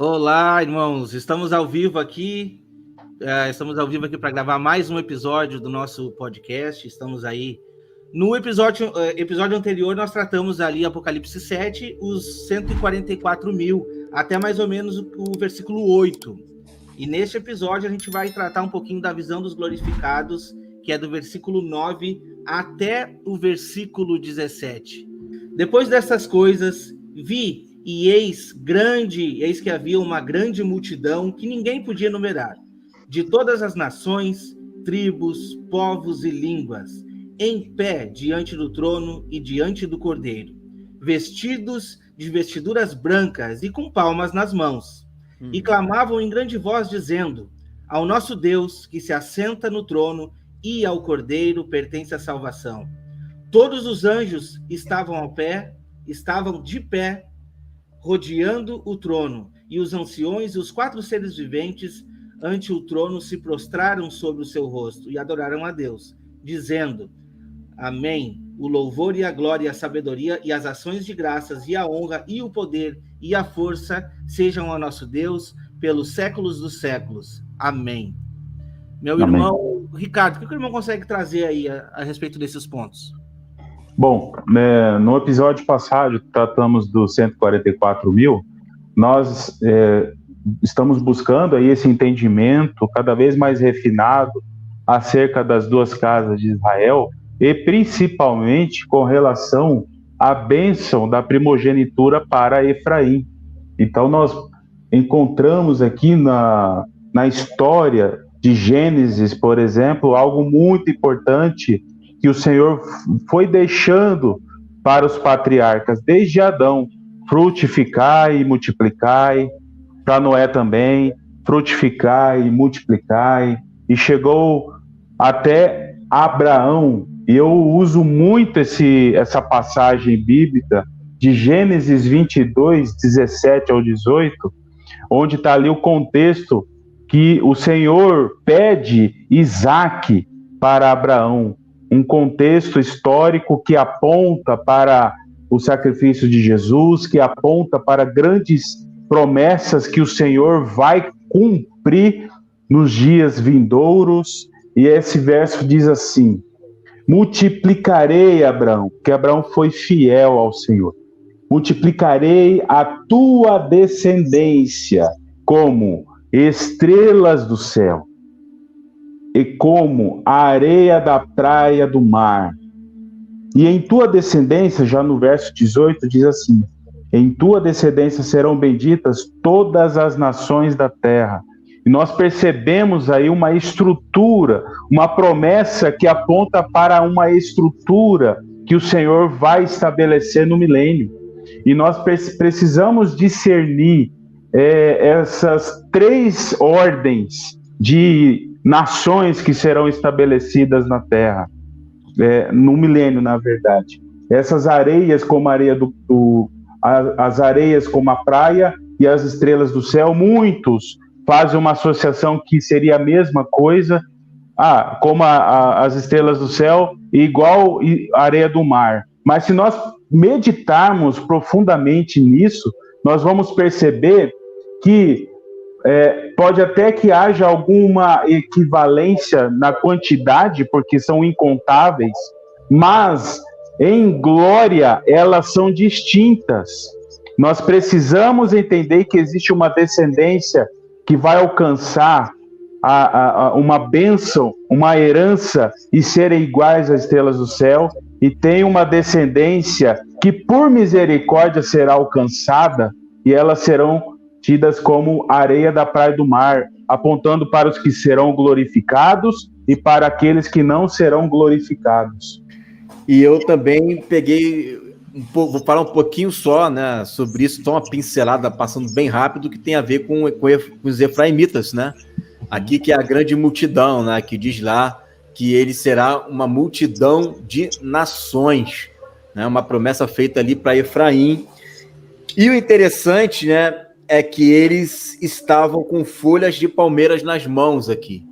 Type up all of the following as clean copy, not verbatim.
Olá, irmãos. Estamos ao vivo aqui. Estamos ao vivo aqui para gravar mais um episódio do nosso podcast. Estamos aí. No episódio anterior, nós tratamos ali Apocalipse 7, os 144 mil, até mais ou menos o versículo 8. E neste episódio, a gente vai tratar um pouquinho da visão dos glorificados, que é do versículo 9 até o versículo 17. Depois dessas coisas, vi e eis que havia uma grande multidão que ninguém podia numerar, de todas as nações, tribos, povos e línguas, em pé diante do trono e diante do Cordeiro, vestidos de vestiduras brancas e com palmas nas mãos, e clamavam em grande voz, dizendo: ao nosso Deus, que se assenta no trono, e ao Cordeiro pertence a salvação. Todos os anjos estavam de pé, rodeando o trono, e os anciões e os 4 seres viventes ante o trono se prostraram sobre o seu rosto e adoraram a Deus, dizendo: Amém. O louvor e a glória, e a sabedoria e as ações de graças e a honra e o poder e a força sejam ao nosso Deus pelos séculos dos séculos. Amém. Meu Amém. Irmão Ricardo, o que o irmão consegue trazer aí a respeito desses pontos? Bom, no episódio passado tratamos dos 144 mil. Nós estamos buscando aí esse entendimento cada vez mais refinado acerca das 2 casas de Israel, e principalmente com relação à bênção da primogenitura para Efraim. Então nós encontramos aqui na história de Gênesis, por exemplo, algo muito importante que o Senhor foi deixando para os patriarcas desde Adão: frutificai e multiplicai. Para Noé também: frutificai e multiplicai. E chegou até Abraão. E eu uso muito essa passagem bíblica de Gênesis 22, 17 ao 18, onde está ali o contexto que o Senhor pede Isaque para Abraão. Um contexto histórico que aponta para o sacrifício de Jesus, que aponta para grandes promessas que o Senhor vai cumprir nos dias vindouros. E esse verso diz assim: multiplicarei, Abraão, porque Abraão foi fiel ao Senhor, multiplicarei a tua descendência como estrelas do céu e como a areia da praia do mar. E em tua descendência, já no verso 18, diz assim: em tua descendência serão benditas todas as nações da terra. E nós percebemos aí uma estrutura, uma promessa que aponta para uma estrutura que o Senhor vai estabelecer no milênio. E nós precisamos discernir essas 3 ordens de nações que serão estabelecidas na terra, no milênio, na verdade. Essas areias como a areia as areias como a praia e as estrelas do céu. Muitos fazem uma associação que seria a mesma coisa, como as estrelas do céu, igual a areia do mar. Mas se nós meditarmos profundamente nisso, nós vamos perceber que pode até que haja alguma equivalência na quantidade, porque são incontáveis, mas em glória elas são distintas. Nós precisamos entender que existe uma descendência que vai alcançar uma bênção, uma herança, e serem iguais às estrelas do céu, e tem uma descendência que por misericórdia será alcançada, e elas serão tidas como areia da praia do mar, apontando para os que serão glorificados e para aqueles que não serão glorificados. E eu também peguei vou falar um pouquinho só, né, sobre isso, só uma pincelada, passando bem rápido, que tem a ver com os efraimitas, né? Aqui que é a grande multidão, né, que diz lá que ele será uma multidão de nações, né, uma promessa feita ali para Efraim. E o interessante, né, é que eles estavam com folhas de palmeiras nas mãos aqui,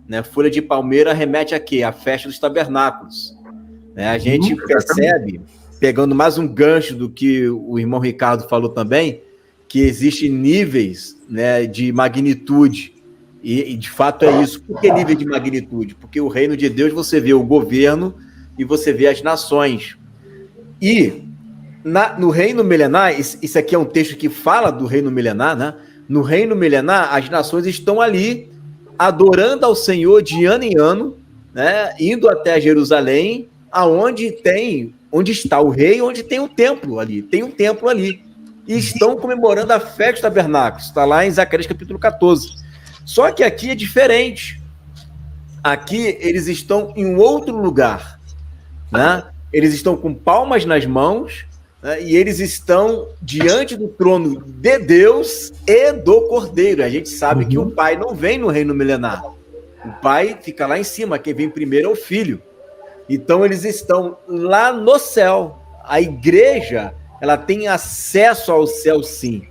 né? Folha de palmeira remete a quê? A festa dos tabernáculos, né? A gente percebe, pegando mais um gancho do que o irmão Ricardo falou também, que existem níveis, né, de magnitude, e de fato é isso. Por que nível de magnitude? Porque o reino de Deus você vê o governo e você vê as nações. E no reino milenar, isso aqui é um texto que fala do reino milenar, né? No reino milenar, as nações estão ali adorando ao Senhor de ano em ano, né? Indo até Jerusalém, onde está o rei, onde tem um templo ali. Tem um templo ali. E estão comemorando a festa dos tabernáculos. Está lá em Zacarias capítulo 14. Só que aqui é diferente. Aqui eles estão em um outro lugar, né? Eles estão com palmas nas mãos, né? E eles estão diante do trono de Deus e do Cordeiro. A gente sabe que o Pai não vem no reino milenar. O Pai fica lá em cima, quem vem primeiro é o Filho. Então eles estão lá no céu. A igreja, ela tem acesso ao céu, sim.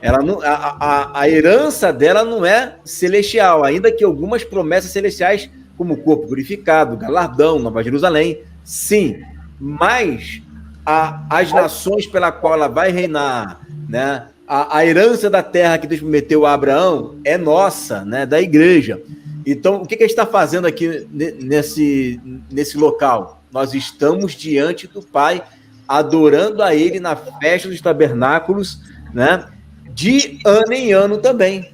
Ela não, a herança dela não é celestial, ainda que algumas promessas celestiais, como o corpo glorificado, galardão, Nova Jerusalém, sim. Mas as nações pela qual ela vai reinar, né? A herança da terra que Deus prometeu a Abraão é nossa, né? Da igreja. Então, o que a gente está fazendo aqui nesse local? Nós estamos diante do Pai, adorando a Ele na festa dos tabernáculos, né? De ano em ano também,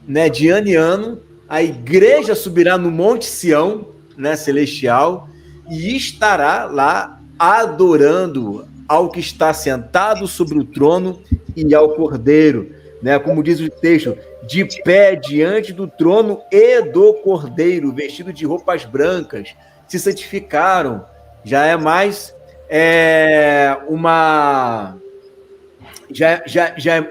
né? De ano em ano, a igreja subirá no Monte Sião, né? Celestial, e estará lá adorando ao que está sentado sobre o trono e ao Cordeiro, né? Como diz o texto, de pé diante do trono e do Cordeiro, vestido de roupas brancas, se santificaram. Já é mais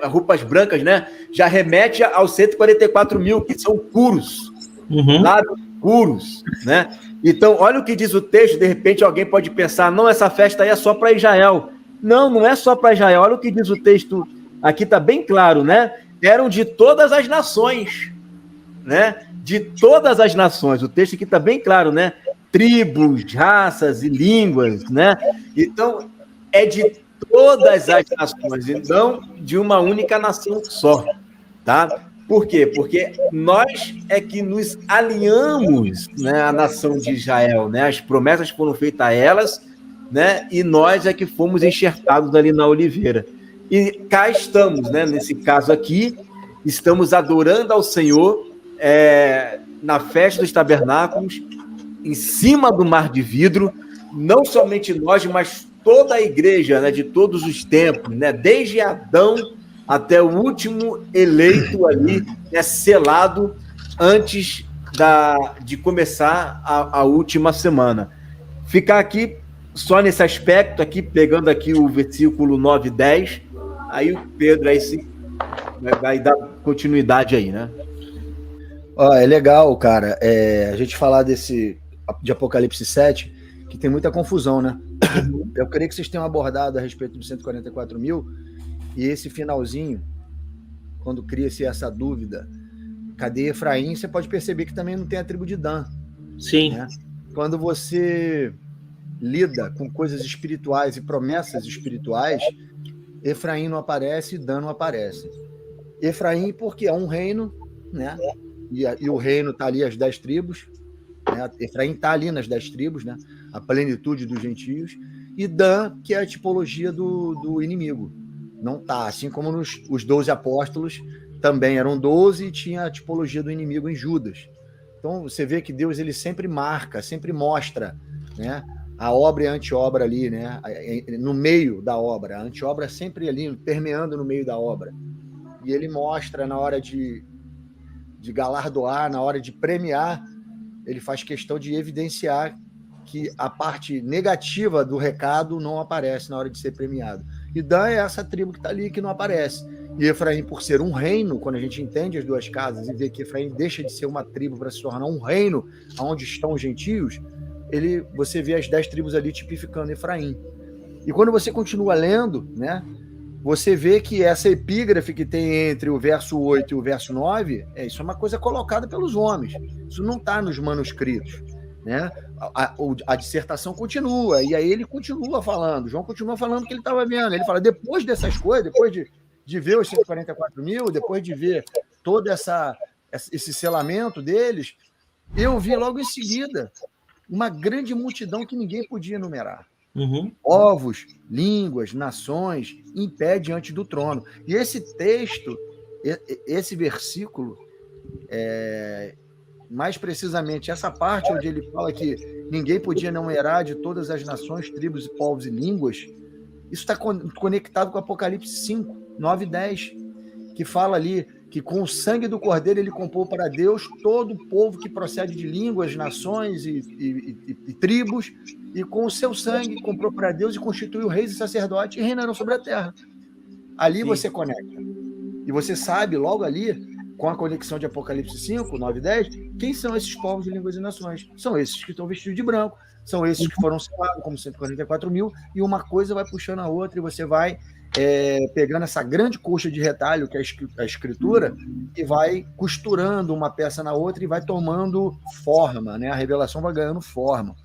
roupas brancas, né? Já remete aos 144 mil, que são puros, lábios puros, né? Então, olha o que diz o texto. De repente alguém pode pensar, não, essa festa aí é só para Israel. Não, não é só para Israel. Olha o que diz o texto, aqui está bem claro, né? Eram de todas as nações, né? De todas as nações. O texto aqui está bem claro, né? Tribos, raças e línguas, né? Então, é de todas as nações, e não de uma única nação só, tá? Por quê? Porque nós é que nos alinhamos, né, à nação de Israel, né? As promessas foram feitas a elas, né? E nós é que fomos enxertados ali na oliveira. E cá estamos, né? Nesse caso aqui, estamos adorando ao Senhor na festa dos tabernáculos, em cima do mar de vidro, não somente nós, mas toda a igreja, né, de todos os tempos, né, desde Adão até o último eleito ali, né, selado antes de começar a última semana. Ficar aqui só nesse aspecto, aqui pegando aqui o versículo 9 e 10, aí o Pedro aí vai dar continuidade aí, né? É legal, cara, a gente falar de Apocalipse 7, que tem muita confusão, né? Eu creio que vocês tenham abordado a respeito dos 144 mil, e esse finalzinho, quando cria-se essa dúvida, cadê Efraim? Você pode perceber que também não tem a tribo de Dan. Sim. Né? Quando você lida com coisas espirituais e promessas espirituais, Efraim não aparece e Dan não aparece. Efraim porque é um reino, né? E o reino está ali, as 10 tribos, né? Efraim está ali nas 10 tribos, né? A plenitude dos gentios, e Dan, que é a tipologia do inimigo. Não está, assim como os 12 apóstolos também eram 12 e tinha a tipologia do inimigo em Judas. Então você vê que Deus ele sempre marca, sempre mostra, né, a obra e a anti-obra ali, né, no meio da obra, a anti-obra sempre ali, permeando no meio da obra. E ele mostra na hora de galardoar, na hora de premiar, ele faz questão de evidenciar que a parte negativa do recado não aparece na hora de ser premiado. E Dan é essa tribo que está ali, que não aparece. E Efraim, por ser um reino, quando a gente entende as duas casas e vê que Efraim deixa de ser uma tribo para se tornar um reino, onde estão os gentios, você vê as 10 tribos ali tipificando Efraim. E quando você continua lendo, né, você vê que essa epígrafe que tem entre o verso 8 e o verso 9, isso é uma coisa colocada pelos homens. Isso não está nos manuscritos, né? A dissertação continua, e aí ele continua falando, João continua falando o que ele estava vendo. Ele fala, depois dessas coisas, depois de ver os 144 mil, depois de ver todo esse selamento deles, eu vi logo em seguida uma grande multidão que ninguém podia enumerar. Povos, línguas, nações, em pé diante do trono. E esse texto, esse versículo, mais precisamente essa parte onde ele fala que ninguém podia enumerar de todas as nações, tribos, povos e línguas, isso está conectado com Apocalipse 5, 9 e 10, que fala ali que com o sangue do Cordeiro ele comprou para Deus todo o povo que procede de línguas, nações e tribos, e com o seu sangue comprou para Deus e constituiu reis e sacerdotes e reinarão sobre a terra. Ali você conecta. E você sabe, logo ali, com a conexão de Apocalipse 5, 9 e 10, quem são esses povos de línguas e nações? São esses que estão vestidos de branco, são esses que foram selados como 144 mil, e uma coisa vai puxando a outra, e você vai pegando essa grande coxa de retalho, que é a escritura, e vai costurando uma peça na outra e vai tomando forma, né? A revelação vai ganhando forma.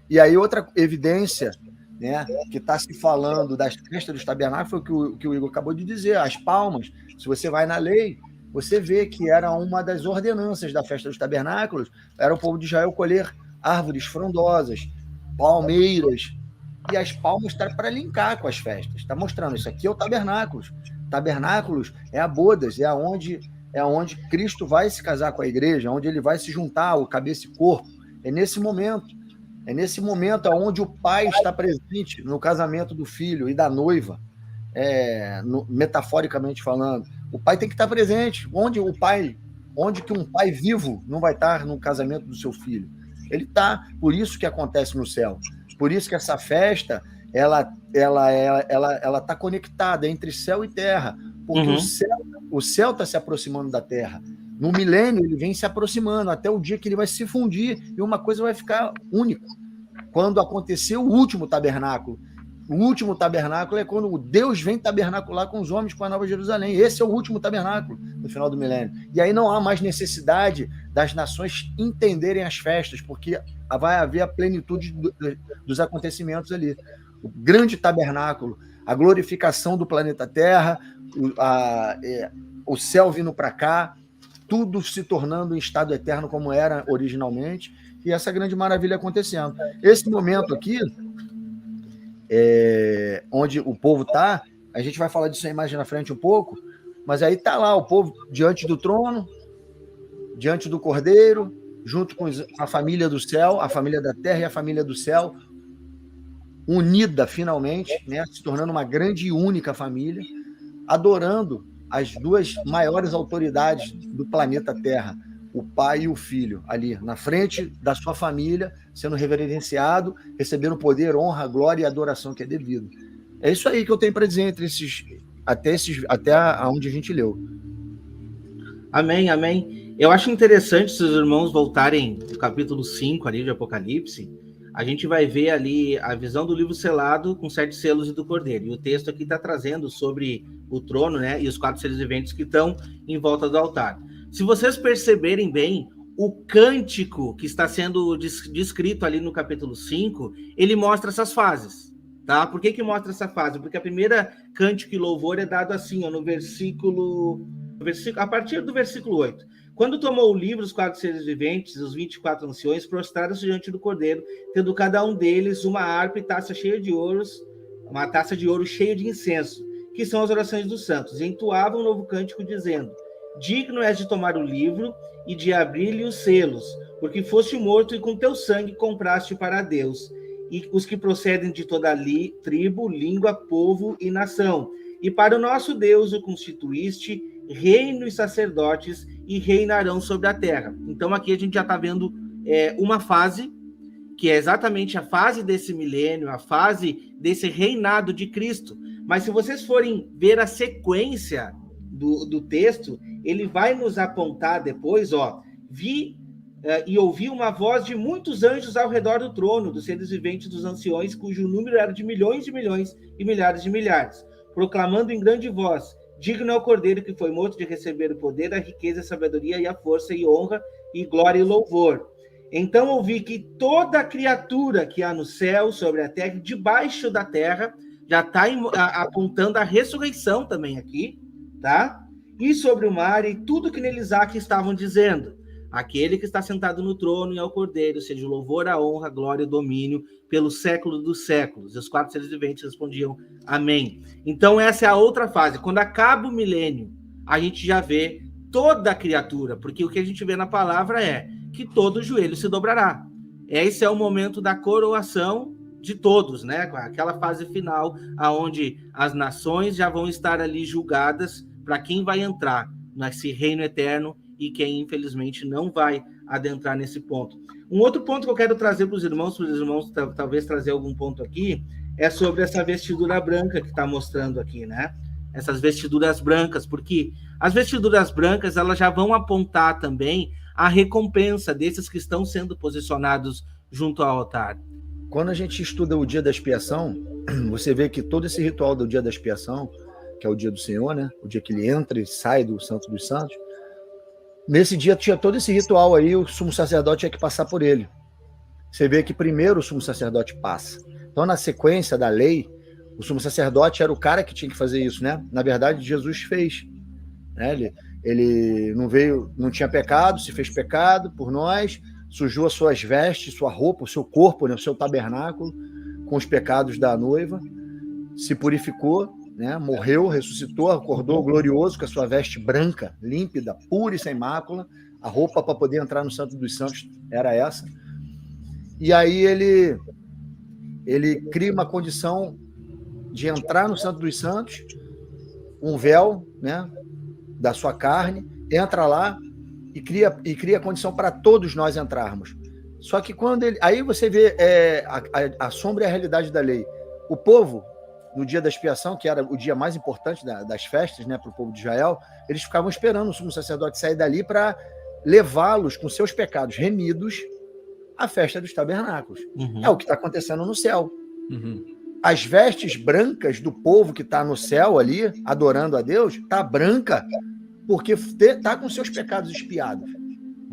E aí outra evidência, né, que está se falando das festas dos tabernáculos, foi o que o Igor acabou de dizer, as palmas. Se você vai na lei, você vê que era uma das ordenanças da festa dos tabernáculos, era o povo de Israel colher árvores frondosas, palmeiras, e as palmas está para linkar com as festas. Está mostrando, isso aqui é o tabernáculos. Tabernáculos é a bodas, é onde Cristo vai se casar com a igreja, onde ele vai se juntar, o cabeça e corpo. É nesse momento onde o pai está presente no casamento do filho e da noiva, metaforicamente falando. O pai tem que estar presente. Onde que um pai vivo não vai estar no casamento do seu filho? Ele está. Por isso que acontece no céu. Por isso que essa festa ela está conectada entre céu e terra, porque o céu está se aproximando da terra. No milênio ele vem se aproximando até o dia que ele vai se fundir e uma coisa vai ficar única. Quando aconteceu o último tabernáculo. O último tabernáculo é quando Deus vem tabernacular com os homens com a Nova Jerusalém. Esse é o último tabernáculo no final do milênio. E aí não há mais necessidade das nações entenderem as festas, porque vai haver a plenitude dos acontecimentos ali. O grande tabernáculo, a glorificação do planeta Terra, o céu vindo para cá, tudo se tornando em estado eterno como era originalmente, e essa grande maravilha acontecendo. Esse momento aqui, onde o povo está, a gente vai falar disso aí mais na frente um pouco, mas aí está lá o povo diante do trono, diante do Cordeiro, junto com a família do céu, a família da terra e a família do céu, unida finalmente, né, se tornando uma grande e única família, adorando as duas maiores autoridades do planeta Terra, o pai e o filho, ali na frente da sua família, sendo reverenciado, recebendo poder, honra, glória e adoração que é devido. É isso aí que eu tenho para dizer até aonde a gente leu. Amém, amém. Eu acho interessante se os irmãos voltarem no capítulo 5 ali de Apocalipse, a gente vai ver ali a visão do livro selado com 7 selos e do Cordeiro. E o texto aqui está trazendo sobre o trono, né, e os 4 seres viventes que estão em volta do altar. Se vocês perceberem bem, o cântico que está sendo descrito ali no capítulo 5, ele mostra essas fases, tá? Por que mostra essa fase? Porque a primeira cântico e louvor é dado assim, ó, no versículo, a partir do versículo 8. Quando tomou o livro, os 4 seres viventes, os 24 anciões, prostraram-se diante do Cordeiro, tendo cada um deles uma harpa e taça cheia de ouros, uma taça de ouro cheia de incenso, que são as orações dos santos, e entoavam um novo cântico, dizendo: digno és de tomar o livro e de abrir-lhe os selos, porque foste morto e com teu sangue compraste para Deus, e os que procedem de toda tribo, língua, povo e nação. E para o nosso Deus o constituíste reino e sacerdotes, e reinarão sobre a terra. Então aqui a gente já está vendo uma fase, que é exatamente a fase desse milênio, a fase desse reinado de Cristo. Mas se vocês forem ver a sequência do texto, ele vai nos apontar depois, ó, vi e ouvi uma voz de muitos anjos ao redor do trono, dos seres viventes dos anciões, cujo número era de milhões e milhares de milhares, proclamando em grande voz: digno é o Cordeiro que foi morto de receber o poder, a riqueza, a sabedoria e a força e honra e glória e louvor. Então ouvi que toda criatura que há no céu, sobre a terra e debaixo da terra já está apontando a ressurreição também aqui, tá? E sobre o mar e tudo que neles há que estavam dizendo. Aquele que está sentado no trono e ao Cordeiro, seja o louvor, a honra, a glória e o domínio pelo século dos séculos. E os 4 seres viventes respondiam amém. Então essa é a outra fase. Quando acaba o milênio, a gente já vê toda a criatura, porque o que a gente vê na palavra é que todo joelho se dobrará. Esse é o momento da coroação de todos, né? Aquela fase final, aonde as nações já vão estar ali julgadas para quem vai entrar nesse reino eterno e quem, infelizmente, não vai adentrar nesse ponto. Um outro ponto que eu quero trazer para os irmãos talvez trazer algum ponto aqui, é sobre essa vestidura branca que está mostrando aqui, né? Essas vestiduras brancas, porque as vestiduras brancas, elas já vão apontar também a recompensa desses que estão sendo posicionados junto ao altar. Quando a gente estuda o dia da expiação, você vê que todo esse ritual do dia da expiação, que é o dia do Senhor, né? O dia que ele entra e sai do Santo dos Santos, nesse dia tinha todo esse ritual aí, o sumo sacerdote tinha que passar por ele. Você vê que primeiro o sumo sacerdote passa. Então, na sequência da lei, o sumo sacerdote era o cara que tinha que fazer isso, né? Na verdade, Jesus fez. Né? Ele não veio, não tinha pecado, se fez pecado por nós, sujou as suas vestes, sua roupa, o seu corpo, né? O seu tabernáculo, com os pecados da noiva, se purificou, né? Morreu, ressuscitou, acordou glorioso com a sua veste branca, límpida, pura e sem mácula. A roupa para poder entrar no Santo dos Santos era essa. E aí ele cria uma condição de entrar no Santo dos Santos, um véu, né, da sua carne, entra lá e cria condição para todos nós entrarmos. Só que quando ele... Aí você vê a sombra e a realidade da lei. O povo, no dia da expiação, que era o dia mais importante das festas, né, para o povo de Israel, eles ficavam esperando o sumo sacerdote sair dali para levá-los com seus pecados remidos à festa dos tabernáculos. Uhum. É o que está acontecendo no céu. Uhum. As vestes brancas do povo que está no céu ali, adorando a Deus, está branca porque está com seus pecados expiados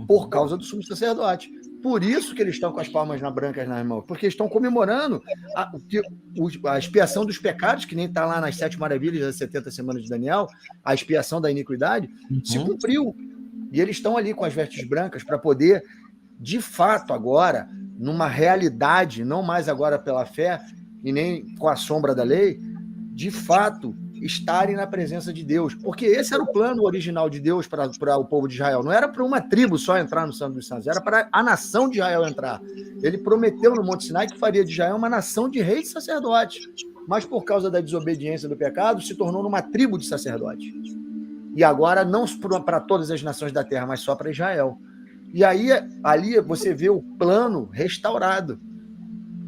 por causa do sumo sacerdote. Por isso que eles estão com as palmas brancas nas mãos, porque estão comemorando a expiação dos pecados, que nem está lá nas 7 maravilhas das 70 semanas de Daniel, a expiação da iniquidade, se cumpriu. E eles estão ali com as vestes brancas para poder, de fato, agora, numa realidade, não mais agora pela fé e nem com a sombra da lei, de fato, estarem na presença de Deus. Porque esse era o plano original de Deus para o povo de Israel. Não era para uma tribo só entrar no Santo dos Santos, era para a nação de Israel entrar. Ele prometeu no Monte Sinai que faria de Israel uma nação de reis e sacerdotes. Mas por causa da desobediência do pecado, se tornou numa tribo de sacerdotes. E agora não para todas as nações da terra, mas só para Israel. E aí, ali você vê o plano restaurado.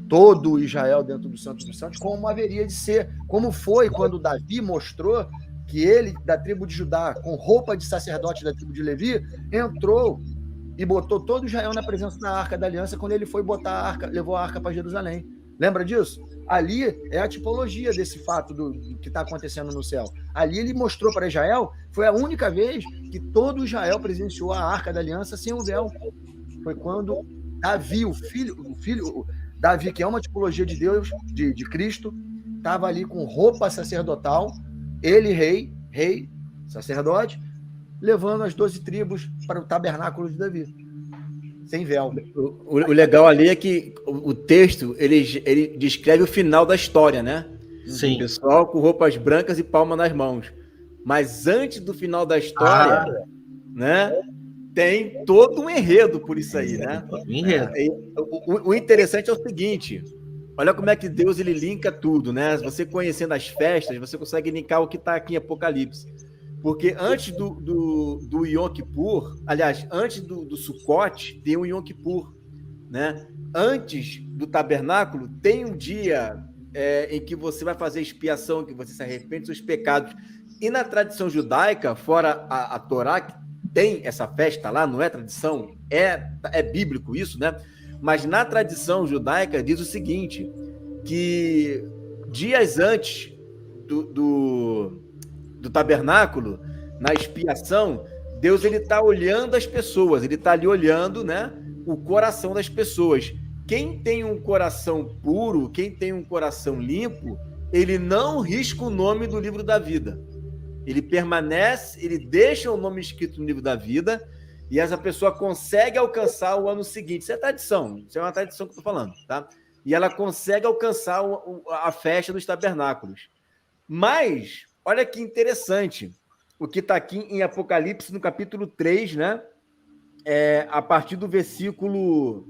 Todo Israel dentro do Santo dos Santos, como haveria de ser. Como foi quando Davi mostrou que ele, da tribo de Judá, com roupa de sacerdote da tribo de Levi, entrou e botou todo Israel na presença da Arca da Aliança quando ele foi botar a arca, levou a arca para Jerusalém. Lembra disso? Ali é a tipologia desse fato do que está acontecendo no céu. Ali ele mostrou para Israel, foi a única vez que todo Israel presenciou a Arca da Aliança sem o véu. Foi quando Davi, o filho Davi, que é uma tipologia de Deus, de Cristo, estava ali com roupa sacerdotal, ele rei, sacerdote, levando as 12 tribos para o tabernáculo de Davi. Sem véu. O legal ali é que o texto, ele descreve o final da história, né? Sim. O pessoal com roupas brancas e palma nas mãos. Mas antes do final da história, né, tem todo um enredo por isso aí, né? Enredo. O interessante é o seguinte, olha como é que Deus ele linka tudo, né? Você conhecendo as festas, você consegue linkar o que está aqui em Apocalipse. Porque antes do Yom Kippur, aliás, antes do Sukkot, tem o Yom Kippur, né? Antes do tabernáculo, tem um dia em que você vai fazer expiação, em que você se arrepende dos seus pecados. E na tradição judaica, fora a Torá, que tem essa festa lá, não é tradição, é bíblico isso, né? Mas na tradição judaica diz o seguinte, que dias antes do tabernáculo, na expiação, Deus ele está olhando as pessoas, ele está ali olhando, né, o coração das pessoas. Quem tem um coração puro, quem tem um coração limpo, ele não risca o nome do livro da vida. Ele permanece, ele deixa o nome escrito no livro da vida e essa pessoa consegue alcançar o ano seguinte. Isso é tradição, isso é uma tradição que eu estou falando, tá? E ela consegue alcançar a festa dos tabernáculos. Mas, olha que interessante, o que está aqui em Apocalipse, no capítulo 3, né? A partir do versículo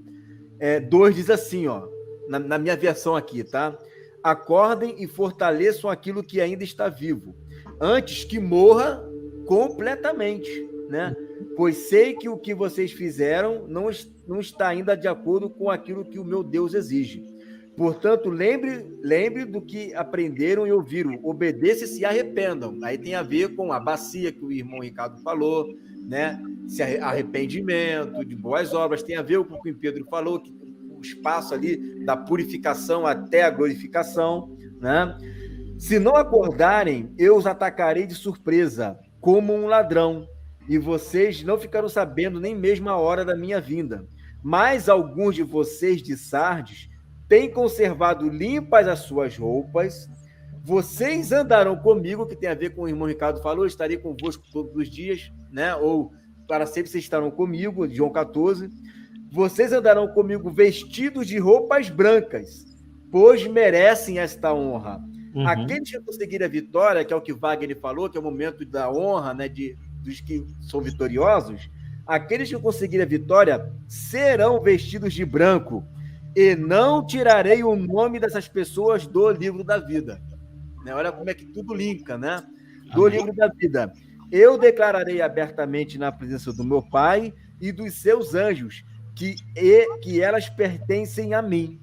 2, diz assim, ó, na minha versão aqui, tá? Acordem e fortaleçam aquilo que ainda está vivo, antes que morra completamente, né? Pois sei que o que vocês fizeram não está ainda de acordo com aquilo que o meu Deus exige. Portanto, lembre do que aprenderam e ouviram, obedeçam e se arrependam. Aí tem a ver com a bacia que o irmão Ricardo falou, né? Se arrependimento de boas obras, tem a ver com o que o Pedro falou, que o espaço ali da purificação até a glorificação, né? Se não acordarem, eu os atacarei de surpresa, como um ladrão, e vocês não ficaram sabendo nem mesmo a hora da minha vinda. Mas alguns de vocês de Sardes têm conservado limpas as suas roupas. Vocês andarão comigo, que tem a ver com o irmão Ricardo falou, estarei convosco todos os dias, né? Ou para sempre vocês estarão comigo, João 14. Vocês andarão comigo vestidos de roupas brancas, pois merecem esta honra. Uhum. Aqueles que conseguirem a vitória, que é o que Wagner falou, que é o momento da honra, né, dos que são vitoriosos, aqueles que conseguirem a vitória serão vestidos de branco, e não tirarei o nome dessas pessoas do livro da vida. Né? Olha como é que tudo linka, né? Do livro da vida. Eu declararei abertamente na presença do meu Pai e dos seus anjos que elas pertencem a mim.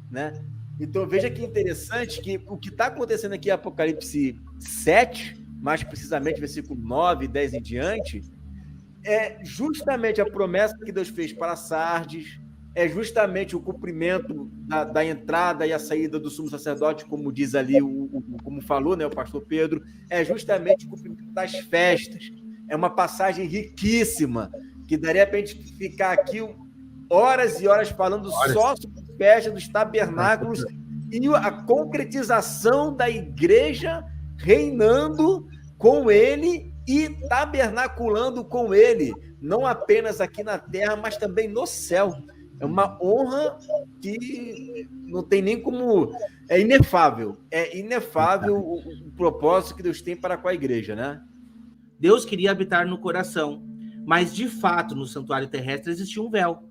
Né? Então, veja que interessante que o que está acontecendo aqui em Apocalipse 7, mais precisamente versículo 9, 10 em diante, é justamente a promessa que Deus fez para Sardes, é justamente o cumprimento da entrada e a saída do sumo sacerdote, como diz ali, como falou, né, o pastor Pedro, é justamente o cumprimento das festas. É uma passagem riquíssima, que daria para a gente ficar aqui horas e horas falando só sobre a festa dos tabernáculos e a concretização da igreja reinando com ele e tabernaculando com ele, não apenas aqui na terra, mas também no céu. É uma honra que não tem nem como... É inefável o propósito que Deus tem para com a igreja, né? Deus queria habitar no coração, mas de fato no santuário terrestre existia um véu.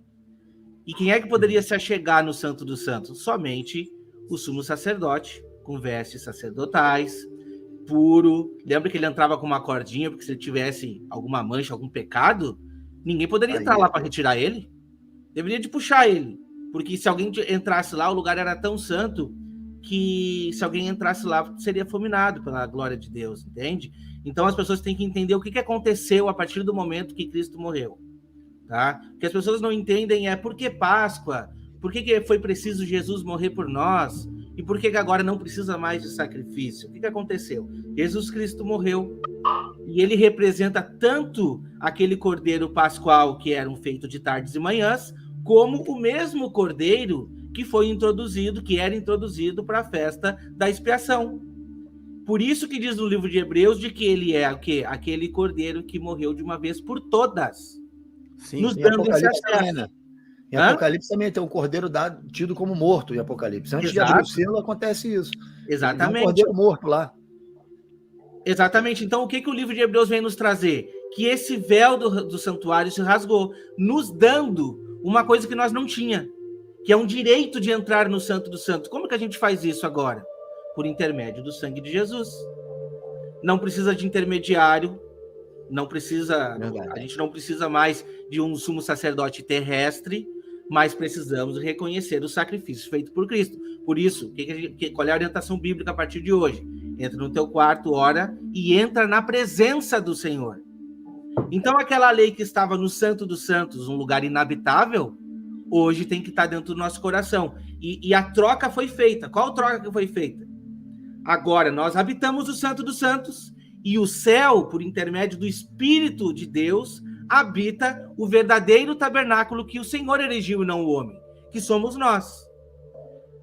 E quem é que poderia se achegar no Santo dos Santos? Somente o sumo sacerdote, com vestes sacerdotais, puro. Lembra que ele entrava com uma cordinha, porque se ele tivesse alguma mancha, algum pecado, ninguém poderia entrar lá para retirar ele. Deveria de puxar ele, porque se alguém entrasse lá, o lugar era tão santo que se alguém entrasse lá, seria fulminado pela glória de Deus, entende? Então as pessoas têm que entender o que aconteceu a partir do momento que Cristo morreu, tá? O que as pessoas não entendem é por que Páscoa, por que foi preciso Jesus morrer por nós, e por que agora não precisa mais de sacrifício? O que aconteceu? Jesus Cristo morreu, e ele representa tanto aquele cordeiro pascual que era feito de tardes e manhãs, como o mesmo cordeiro que era introduzido para a festa da expiação. Por isso que diz no livro de Hebreus de que ele é o quê? Aquele cordeiro que morreu de uma vez por todas. Sim, nos dando esse acesso. Né? Em Apocalipse também tem um cordeiro tido como morto em Apocalipse. Antes de abrir o selo, acontece isso. Exatamente. Tem um cordeiro morto lá. Exatamente. Então, o que o livro de Hebreus vem nos trazer? Que esse véu do santuário se rasgou, nos dando uma coisa que nós não tinha, que é um direito de entrar no Santo dos Santos. Como que a gente faz isso agora? Por intermédio do sangue de Jesus. Não precisa de intermediário, não precisa, a gente não precisa mais de um sumo sacerdote terrestre, mas precisamos reconhecer o sacrifício feito por Cristo. Por isso, qual é a orientação bíblica a partir de hoje? Entra no teu quarto, ora, e entra na presença do Senhor. Então, aquela lei que estava no Santo dos Santos, um lugar inabitável, hoje tem que estar dentro do nosso coração. E a troca foi feita. Qual troca que foi feita? Agora, nós habitamos o Santo dos Santos, e o céu, por intermédio do Espírito de Deus, habita o verdadeiro tabernáculo que o Senhor erigiu e não o homem, que somos nós.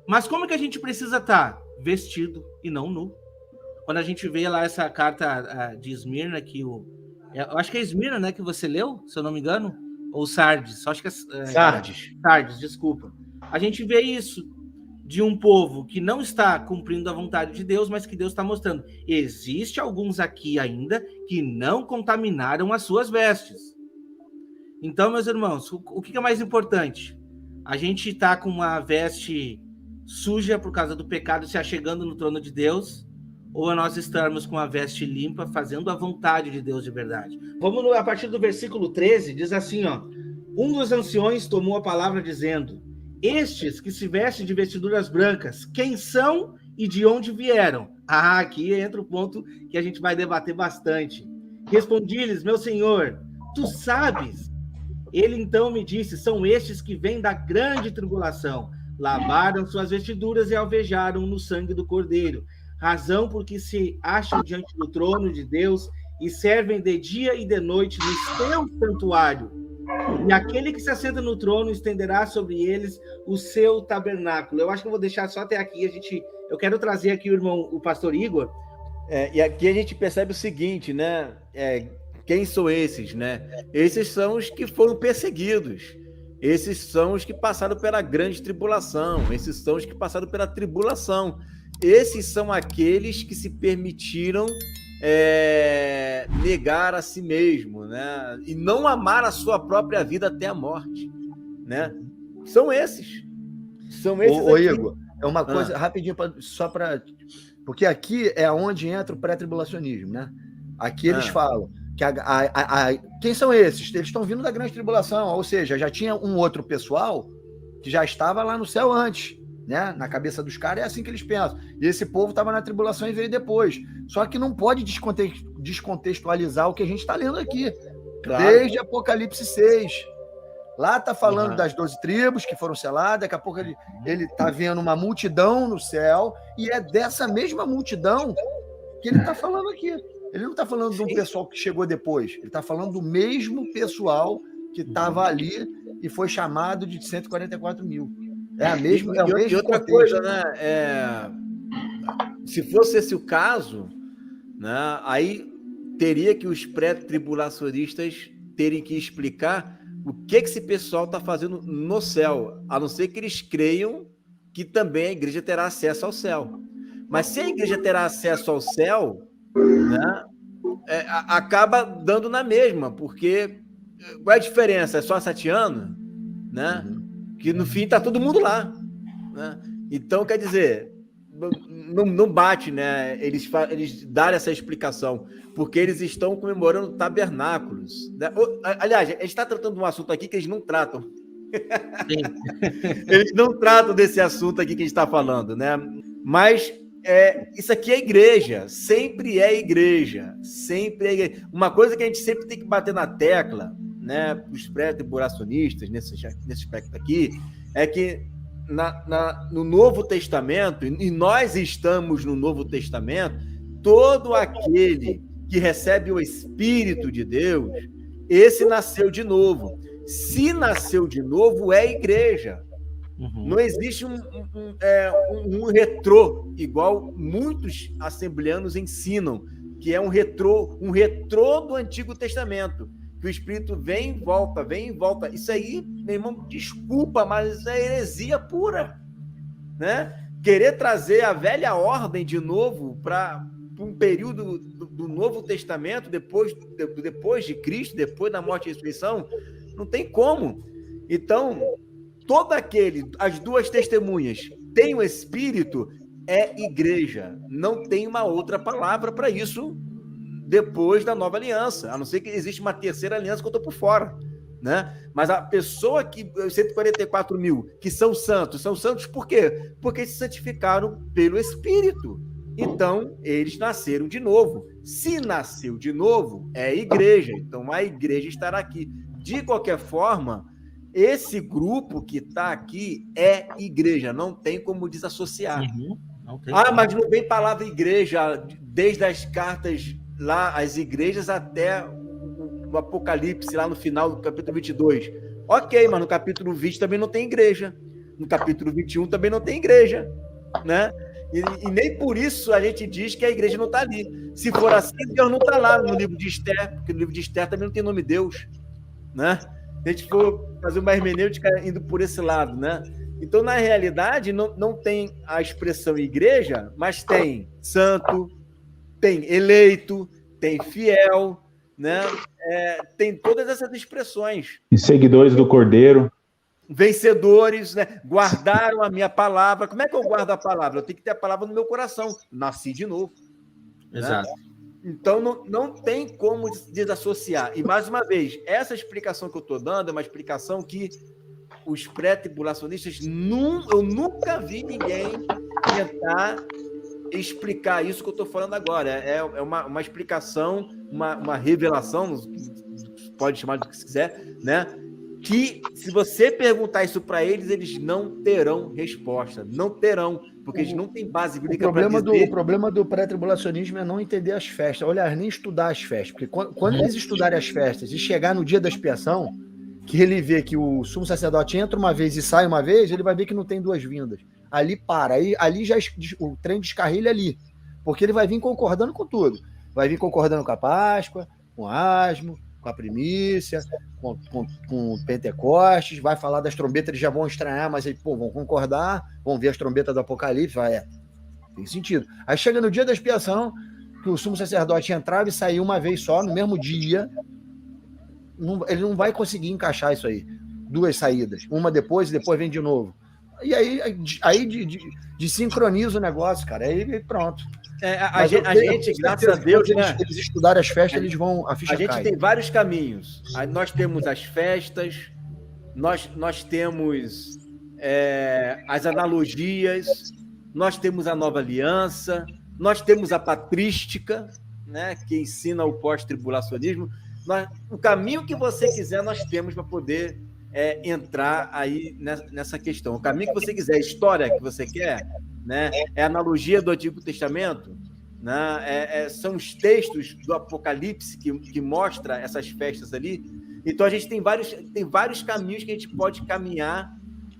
Mas como que a gente precisa estar? Vestido e não nu. Quando a gente vê lá essa carta de Esmirna, eu acho que é Esmirna, né, que você leu, se eu não me engano, ou Sardes, acho que Sardes, desculpa. A gente vê isso de um povo que não está cumprindo a vontade de Deus, mas que Deus está mostrando. Existe alguns aqui ainda que não contaminaram as suas vestes. Então, meus irmãos, o que é mais importante? A gente está com uma veste suja por causa do pecado se achegando no trono de Deus, ou nós estarmos com a veste limpa, fazendo a vontade de Deus de verdade? Vamos a partir do versículo 13, diz assim, ó: um dos anciões tomou a palavra dizendo: estes que se vestem de vestiduras brancas, quem são e de onde vieram? Aqui entra o ponto que a gente vai debater bastante. Respondi-lhes: meu senhor, tu sabes. Ele então me disse: são estes que vêm da grande tribulação, lavaram suas vestiduras e alvejaram no sangue do Cordeiro, razão porque se acham diante do trono de Deus e servem de dia e de noite no seu santuário. E aquele que se assenta no trono estenderá sobre eles o seu tabernáculo. Eu acho que eu vou deixar só até aqui. Eu quero trazer aqui o pastor Igor. E aqui a gente percebe o seguinte, né? Quem são esses, né? Esses são os que foram perseguidos. Esses são os que passaram pela grande tribulação. Esses são os que passaram pela tribulação. Esses são aqueles que se permitiram negar a si mesmo, né? E não amar a sua própria vida até a morte, né? São esses. Ô Igor, é uma coisa rapidinho, porque aqui é onde entra o pré-tribulacionismo, né? Aqui eles falam que quem são esses? Eles estão vindo da grande tribulação, ou seja, já tinha um outro pessoal que já estava lá no céu antes, né? Na cabeça dos caras é assim que eles pensam. E esse povo estava na tribulação e veio depois. Só que não pode descontextualizar o que a gente está lendo aqui. Claro. Desde Apocalipse 6. Lá está falando das 12 tribos que foram seladas. Daqui a pouco ele está vendo uma multidão no céu. E é dessa mesma multidão que ele está falando aqui. Ele não está falando de um pessoal que chegou depois. Ele está falando do mesmo pessoal que estava ali e foi chamado de 144 mil. É a mesma. E outra coisa, né? Se fosse esse o caso, né? Aí teria que os pré-tribulacionistas terem que explicar o que esse pessoal está fazendo no céu, a não ser que eles creiam que também a igreja terá acesso ao céu. Mas se a igreja terá acesso ao céu, né? Acaba dando na mesma, porque qual é a diferença? É só 7 anos, né? Que no fim está todo mundo lá, né? Então, quer dizer, não bate, né? Eles darem essa explicação, porque eles estão comemorando tabernáculos, né? Aliás, a gente está tratando de um assunto aqui que eles não tratam. Eles não tratam desse assunto aqui que a gente está falando, né? Mas isso aqui é igreja, sempre é igreja, sempre é igreja. Uma coisa que a gente sempre tem que bater na tecla, né, os pré-tribulacionistas nesse aspecto aqui, é que no Novo Testamento, e nós estamos no Novo Testamento, todo aquele que recebe o Espírito de Deus, esse nasceu de novo. Se nasceu de novo, é igreja. Não existe um retrô, igual muitos assembleanos ensinam, que é um retrô do Antigo Testamento, que o Espírito vem e volta. Isso aí, meu irmão, desculpa, mas é heresia pura, né? Querer trazer a velha ordem de novo para um período do Novo Testamento, depois de Cristo, depois da morte e ressurreição, não tem como. Então, as duas testemunhas têm o Espírito, é igreja. Não tem uma outra palavra para isso depois da nova aliança, a não ser que existe uma terceira aliança que eu estou por fora, né? Mas a pessoa que, 144 mil, que são santos por quê? Porque se santificaram pelo Espírito. Então, eles nasceram de novo. Se nasceu de novo, é igreja. Então, a igreja estará aqui. De qualquer forma, esse grupo que está aqui é igreja, não tem como desassociar. Mas não vem palavra igreja desde as cartas lá, as igrejas, até o Apocalipse, lá no final do capítulo 22. Ok, mas no capítulo 20 também não tem igreja. no capítulo 21 também não tem igreja, né? E nem por isso a gente diz que a igreja não está ali. Se for assim, Deus não está lá no livro de Esther, porque no livro de Esther também não tem nome Deus, né? Se a gente for fazer uma hermenêutica indo por esse lado, né? Então, na realidade, não tem a expressão igreja, mas tem santo, tem eleito, tem fiel, né? Tem todas essas expressões. E seguidores do Cordeiro. Vencedores, né? Guardaram a minha palavra. Como é que eu guardo a palavra? Eu tenho que ter a palavra no meu coração. Nasci de novo. Exato. Né? Então, não tem como desassociar. E, mais uma vez, essa explicação que eu estou dando é uma explicação que os pré-tribulacionistas, eu nunca vi ninguém tentar explicar isso que eu estou falando agora. É uma explicação, uma revelação, pode chamar do que se quiser, né? Que, se você perguntar isso para eles, eles não terão resposta. Não terão, porque eles não têm base bíblica para dizer... O problema do pré-tribulacionismo é não entender as festas. Olha, nem estudar as festas. Porque quando eles estudarem as festas e chegar no dia da expiação, que ele vê que o sumo sacerdote entra uma vez e sai uma vez, ele vai ver que não tem duas vindas. Ali para. Ali já o trem descarrilha ali. Porque ele vai vir concordando com tudo. Vai vir concordando com a Páscoa, com o asmo, com a primícia, com o Pentecostes, vai falar das trombetas, eles já vão estranhar, mas aí, vão concordar, vão ver as trombetas do Apocalipse, tem sentido. Aí chega no dia da expiação, que o sumo sacerdote entrava e saía uma vez só, no mesmo dia, ele não vai conseguir encaixar isso aí. Duas saídas, uma depois e depois vem de novo. E aí desincroniza o negócio, cara, aí pronto. A gente, graças a Deus, né? Eles estudarem as festas, eles vão... A gente tem vários caminhos. Nós temos as festas, nós temos as analogias, nós temos a nova aliança, nós temos a patrística, né? Que ensina o pós-tribulacionismo. O caminho que você quiser, nós temos para poder entrar aí nessa questão. O caminho que você quiser, a história que você quer, né? É a analogia do Antigo Testamento, né? São os textos do Apocalipse que mostra essas festas ali. Então, a gente tem vários caminhos que a gente pode caminhar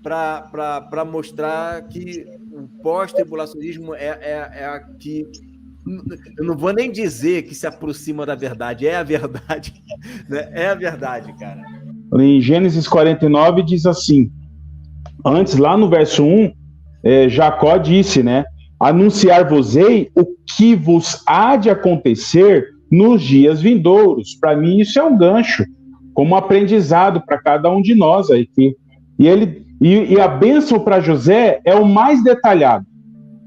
para mostrar que o pós-tribulacionismo é a que... Eu não vou nem dizer que se aproxima da verdade, é a verdade, né? É a verdade, cara. Em Gênesis 49 diz assim, antes, lá no verso 1, Jacó disse, né? Anunciar-vos-ei o que vos há de acontecer nos dias vindouros. Para mim, isso é um gancho, como aprendizado para cada um de nós aqui. E a bênção para José é o mais detalhado,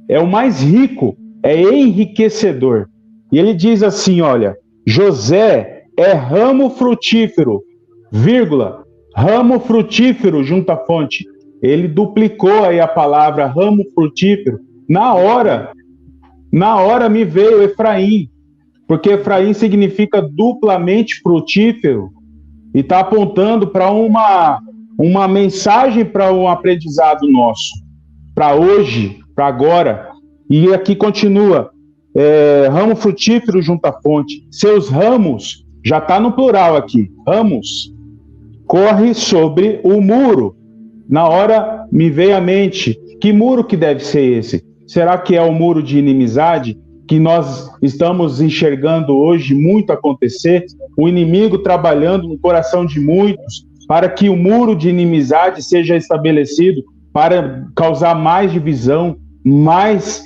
é o mais rico, é enriquecedor. E ele diz assim, olha, José é ramo frutífero, vírgula, ramo frutífero junto à fonte. Ele duplicou aí a palavra ramo frutífero. Na hora me veio Efraim, porque Efraim significa duplamente frutífero e está apontando para uma mensagem, para um aprendizado nosso, para hoje, para agora. E aqui continua, ramo frutífero junto à fonte. Seus ramos, já está no plural aqui, ramos, corre sobre o muro. Na hora me veio à mente, que muro que deve ser esse? Será que é o muro de inimizade que nós estamos enxergando hoje muito acontecer? O inimigo trabalhando no coração de muitos para que o muro de inimizade seja estabelecido, para causar mais divisão, mais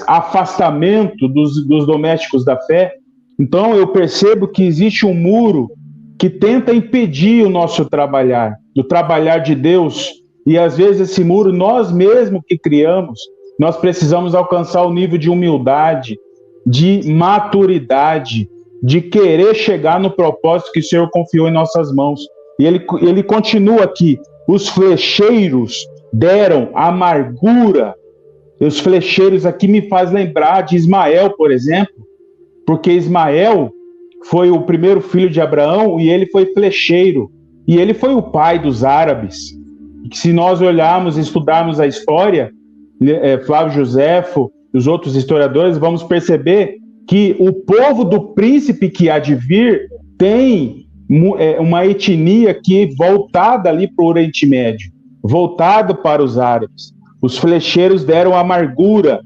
afastamento dos domésticos da fé. Então eu percebo que existe um muro que tenta impedir o nosso trabalhar, do trabalhar de Deus, e às vezes esse muro nós mesmos que criamos. Nós precisamos alcançar o nível de humildade, de maturidade, de querer chegar no propósito que o Senhor confiou em nossas mãos. E ele continua aqui, os flecheiros deram amargura. Os flecheiros aqui me faz lembrar de Ismael, por exemplo, porque Ismael foi o primeiro filho de Abraão e ele foi flecheiro, e ele foi o pai dos árabes. E se nós olharmos e estudarmos a história, Flávio Joséfo e os outros historiadores, vamos perceber que o povo do príncipe que há de vir tem uma etnia que voltada ali para o Oriente Médio. voltado para os árabes. Os flecheiros deram amargura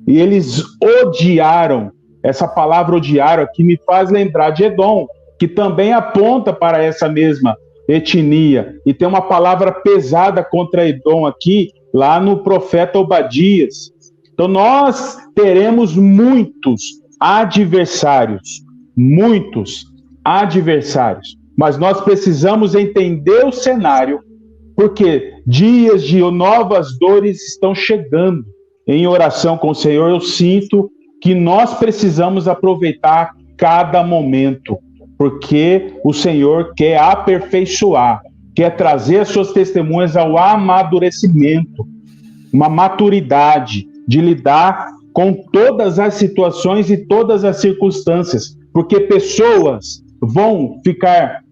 e eles odiaram. Essa palavra odiaram aqui me faz lembrar de Edom, que também aponta para essa mesma etnia. E tem uma palavra pesada contra Edom aqui, lá no profeta Obadias. Então nós teremos muitos adversários, mas nós precisamos entender o cenário, porque dias de novas dores estão chegando. Em oração com o Senhor, eu sinto que nós precisamos aproveitar cada momento, porque o Senhor quer aperfeiçoar, quer trazer as suas testemunhas ao amadurecimento, uma maturidade de lidar com todas as situações e todas as circunstâncias, porque pessoas vão ficar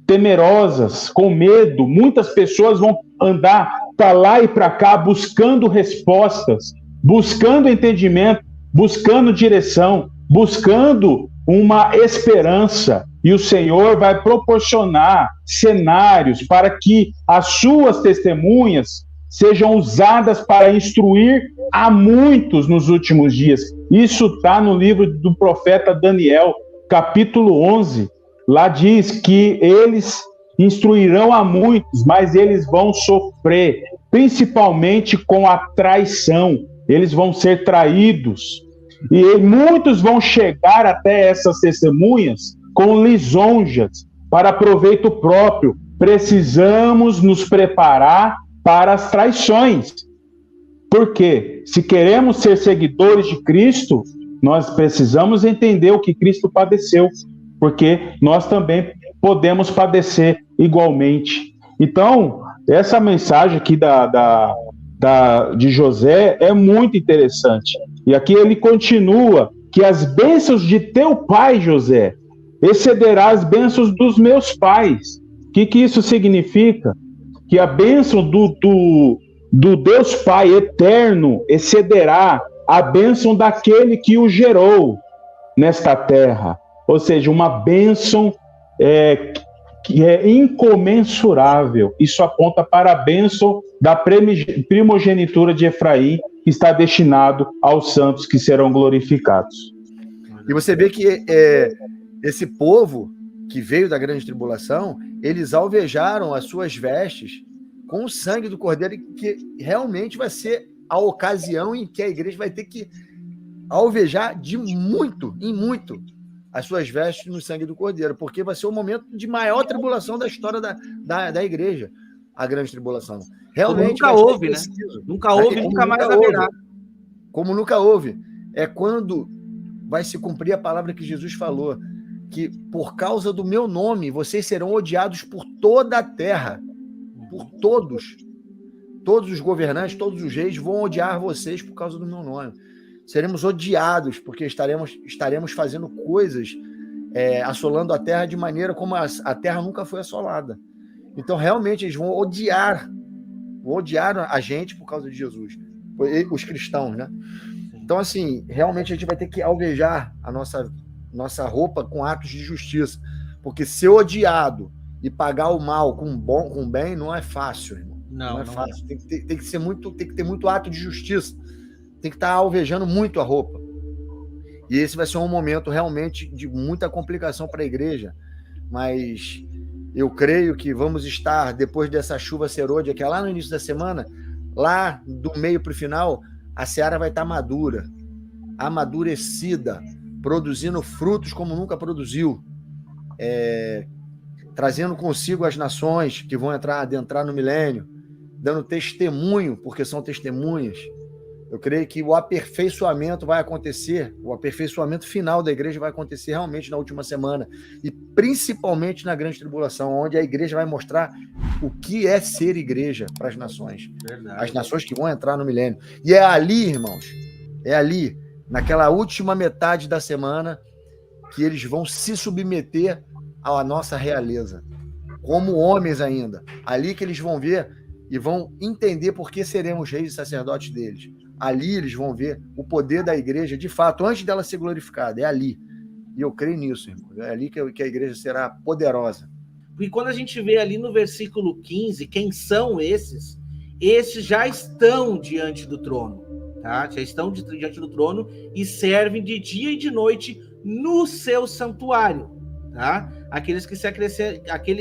temerosas, com medo. Muitas pessoas vão andar para lá e para cá buscando respostas, buscando entendimento, buscando direção, buscando uma esperança. E o Senhor vai proporcionar cenários para que as suas testemunhas sejam usadas para instruir a muitos nos últimos dias. Isso está no livro do profeta Daniel, capítulo 11. Lá diz que eles instruirão a muitos, mas eles vão sofrer, principalmente com a traição. Eles vão ser traídos. E muitos vão chegar até essas testemunhas com lisonjas, para proveito próprio. Precisamos nos preparar para as traições. Porque se queremos ser seguidores de Cristo, nós precisamos entender o que Cristo padeceu, porque nós também podemos padecer igualmente. Então, essa mensagem aqui de José é muito interessante. E aqui ele continua, que as bênçãos de teu pai, José, excederá as bênçãos dos meus pais. O que isso significa? Que a bênção do Deus Pai eterno excederá a bênção daquele que o gerou nesta terra. Ou seja, uma bênção que é incomensurável. Isso aponta para a bênção da primogenitura de Efraim, que está destinado aos santos que serão glorificados. E você vê que esse povo que veio da grande tribulação, eles alvejaram as suas vestes com o sangue do Cordeiro, que realmente vai ser a ocasião em que a igreja vai ter que alvejar em muito, as suas vestes no sangue do Cordeiro, porque vai ser o momento de maior tribulação da história da igreja, a grande tribulação. Realmente como nunca houve, né? Nunca houve e nunca mais haverá. Como nunca houve. É quando vai se cumprir a palavra que Jesus falou, que por causa do meu nome, vocês serão odiados por toda a terra, por todos. Todos os governantes, todos os reis vão odiar vocês por causa do meu nome. Seremos odiados, porque estaremos fazendo coisas, assolando a terra de maneira como a terra nunca foi assolada. Então, realmente, eles vão odiar a gente por causa de Jesus, os cristãos, né? Então, assim, realmente a gente vai ter que alvejar a nossa roupa com atos de justiça, porque ser odiado e pagar o mal com bem não é fácil, irmão. Não é fácil. Tem que ter muito ato de justiça. Tem que estar alvejando muito a roupa. E esse vai ser um momento realmente de muita complicação para a igreja. Mas eu creio que vamos estar, depois dessa chuva serôdia, que é lá no início da semana, lá do meio para o final, a seara vai estar madura, amadurecida, produzindo frutos como nunca produziu, trazendo consigo as nações que vão adentrar no milênio, dando testemunho, porque são testemunhas. Eu creio que o aperfeiçoamento vai acontecer, o aperfeiçoamento final da igreja vai acontecer realmente na última semana, e principalmente na grande tribulação, onde a igreja vai mostrar o que é ser igreja para as nações. Verdade. As nações que vão entrar no milênio. E é ali, irmãos, naquela última metade da semana, que eles vão se submeter à nossa realeza, como homens ainda. Ali que eles vão ver e vão entender por que seremos reis e sacerdotes deles. Ali eles vão ver o poder da igreja, de fato, antes dela ser glorificada. É ali. E eu creio nisso, irmão. É ali que a igreja será poderosa. Porque quando a gente vê ali no versículo 15, quem são esses? Esses já estão diante do trono, tá? Já estão diante do trono e servem de dia e de noite no seu santuário, tá? Aquele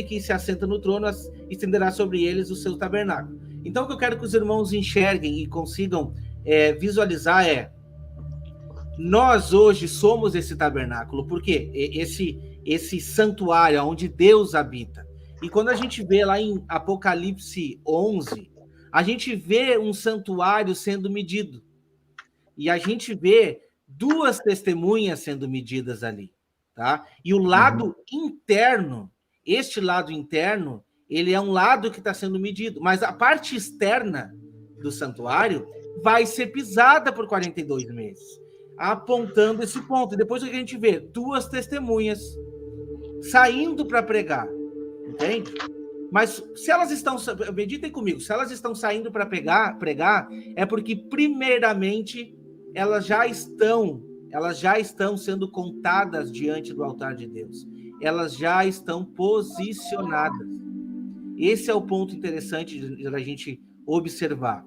que se assenta no trono estenderá sobre eles o seu tabernáculo. Então, o que eu quero que os irmãos enxerguem e consigam visualizar nós hoje somos esse tabernáculo, porque esse santuário onde Deus habita. E quando a gente vê lá em Apocalipse 11, a gente vê um santuário sendo medido. E a gente vê 2 testemunhas sendo medidas ali, tá? E o lado interno, este lado interno, ele é um lado que está sendo medido, mas a parte externa do santuário vai ser pisada por 42 meses, apontando esse ponto. E depois a gente vê 2 testemunhas saindo para pregar, entende? Mas se elas estão, meditem comigo, se elas estão saindo para pregar, é porque primeiramente elas já estão sendo contadas diante do altar de Deus. Elas já estão posicionadas. Esse é o ponto interessante da gente observar.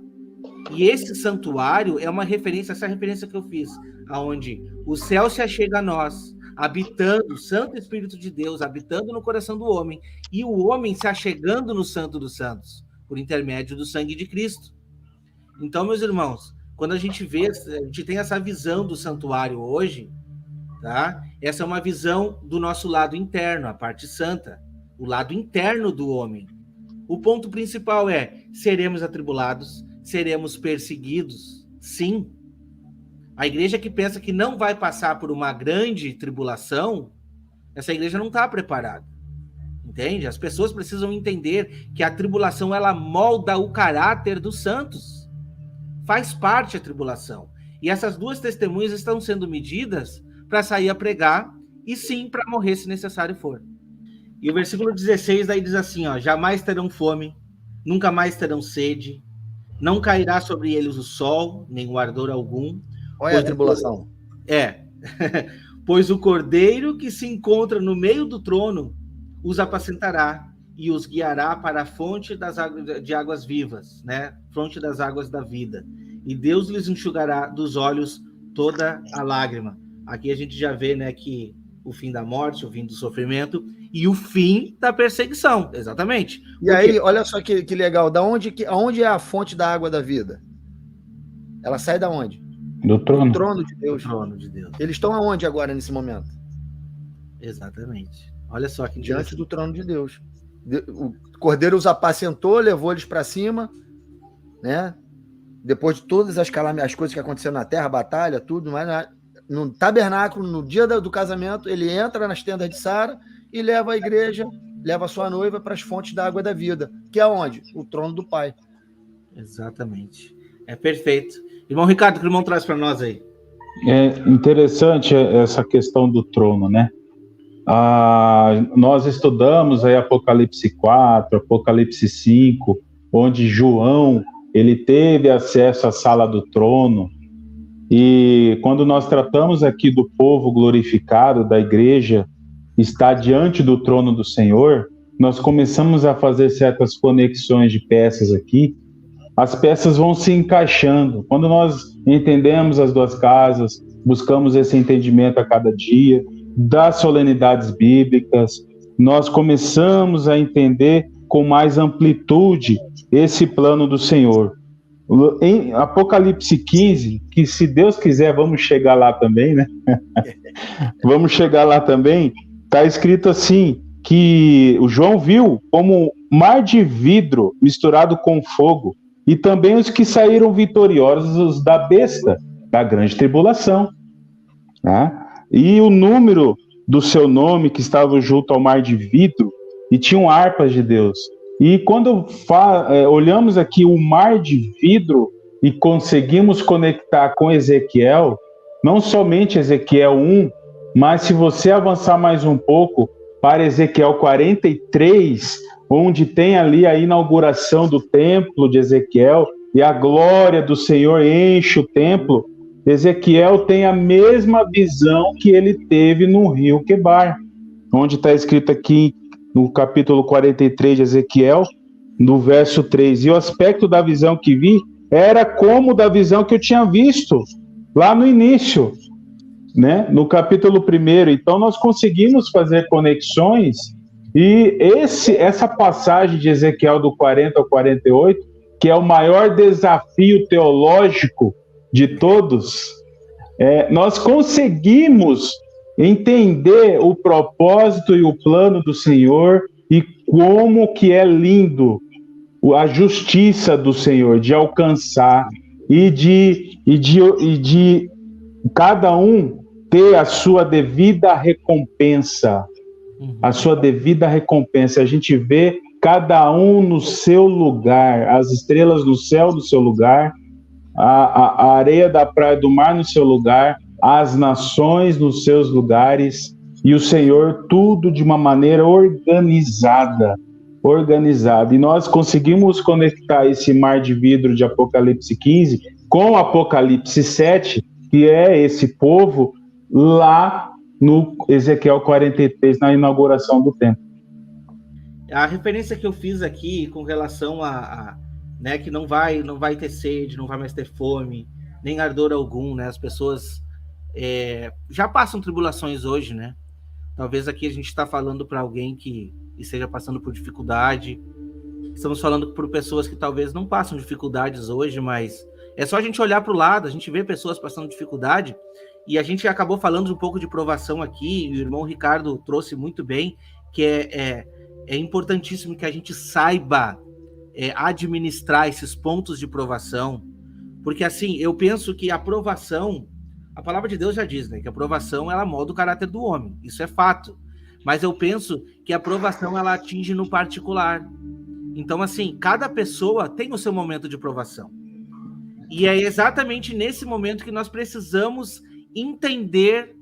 E esse santuário é uma referência, essa referência que eu fiz, aonde o céu se achega a nós, habitando, o Santo Espírito de Deus, habitando no coração do homem, e o homem se achegando no Santo dos Santos, por intermédio do sangue de Cristo. Então, meus irmãos, quando a gente tem essa visão do santuário hoje, tá? Essa é uma visão do nosso lado interno, a parte santa, o lado interno do homem. O ponto principal seremos atribulados, seremos perseguidos, sim. A igreja que pensa que não vai passar por uma grande tribulação, essa igreja não está preparada, entende? As pessoas precisam entender que a tribulação, ela molda o caráter dos santos, faz parte da tribulação. E essas 2 testemunhas estão sendo medidas para sair a pregar e sim para morrer se necessário for. E o versículo 16 daí diz assim, jamais terão fome, nunca mais terão sede, não cairá sobre eles o sol, nem o ardor algum. Olha a tribulação. Pois o cordeiro que se encontra no meio do trono os apacentará e os guiará para a fonte de águas vivas, né? Fonte das águas da vida. E Deus lhes enxugará dos olhos toda a lágrima. Aqui a gente já vê, né, que o fim da morte, o fim do sofrimento e o fim da perseguição, exatamente. E aí, olha só que legal, aonde é a fonte da água da vida? Ela sai da onde? Do trono. Do trono de Deus. Do trono de Deus. Eles estão aonde agora, nesse momento? Exatamente. Olha só que diante do trono de Deus. O cordeiro os apacentou, levou eles para cima, né? Depois de todas as coisas que aconteceram na terra, batalha, tudo, mas no tabernáculo, no dia do casamento, ele entra nas tendas de Sara e leva a igreja, leva a sua noiva para as fontes da água da vida, que é onde? O trono do Pai. Exatamente. É perfeito. Irmão Ricardo, o que o irmão traz para nós aí? É interessante essa questão do trono, né? Nós estudamos aí Apocalipse 4, Apocalipse 5, onde João ele teve acesso à sala do trono. E quando nós tratamos aqui do povo glorificado, da igreja, está diante do trono do Senhor, nós começamos a fazer certas conexões de peças aqui. As peças vão se encaixando. Quando nós entendemos as 2 casas, buscamos esse entendimento a cada dia, das solenidades bíblicas, nós começamos a entender com mais amplitude esse plano do Senhor. Em Apocalipse 15, que se Deus quiser vamos chegar lá também, né? Vamos chegar lá também, está escrito assim, que o João viu como mar de vidro misturado com fogo, e também os que saíram vitoriosos da besta, da grande tribulação, né? E o número do seu nome que estava junto ao mar de vidro, e tinham harpas de Deus. E quando olhamos aqui o mar de vidro e conseguimos conectar com Ezequiel, não somente Ezequiel 1, mas se você avançar mais um pouco para Ezequiel 43, onde tem ali a inauguração do templo de Ezequiel e a glória do Senhor enche o templo, Ezequiel tem a mesma visão que ele teve no rio Quebar, onde está escrito aqui no capítulo 43 de Ezequiel, no verso 3. E o aspecto da visão que vi era como da visão que eu tinha visto lá no início, né? No capítulo 1. Então, nós conseguimos fazer conexões, e essa passagem de Ezequiel do 40 ao 48, que é o maior desafio teológico de todos, nós conseguimos entender o propósito e o plano do Senhor e como que é lindo a justiça do Senhor de alcançar e de cada um ter a sua devida recompensa. A sua devida recompensa. A gente vê cada um no seu lugar, as estrelas no céu no seu lugar, a areia da praia do mar no seu lugar, as nações nos seus lugares, e o Senhor tudo de uma maneira organizada. E nós conseguimos conectar esse mar de vidro de Apocalipse 15 com Apocalipse 7, que é esse povo lá no Ezequiel 43, na inauguração do templo. A referência que eu fiz aqui com relação né, que não vai ter sede, não vai mais ter fome, nem ardor algum, né? As pessoas já passam tribulações hoje, né? Talvez aqui a gente está falando para alguém que esteja passando por dificuldade. Estamos falando por pessoas que talvez não passam dificuldades hoje, mas é só a gente olhar para o lado, a gente vê pessoas passando dificuldade, e a gente acabou falando um pouco de provação aqui, e o irmão Ricardo trouxe muito bem, que é importantíssimo que a gente saiba administrar esses pontos de provação, porque assim, eu penso que a provação, a palavra de Deus já diz, né, que a provação ela molda o caráter do homem, isso é fato, mas eu penso que a provação ela atinge no particular. Então assim, cada pessoa tem o seu momento de provação, e é exatamente nesse momento que nós precisamos entender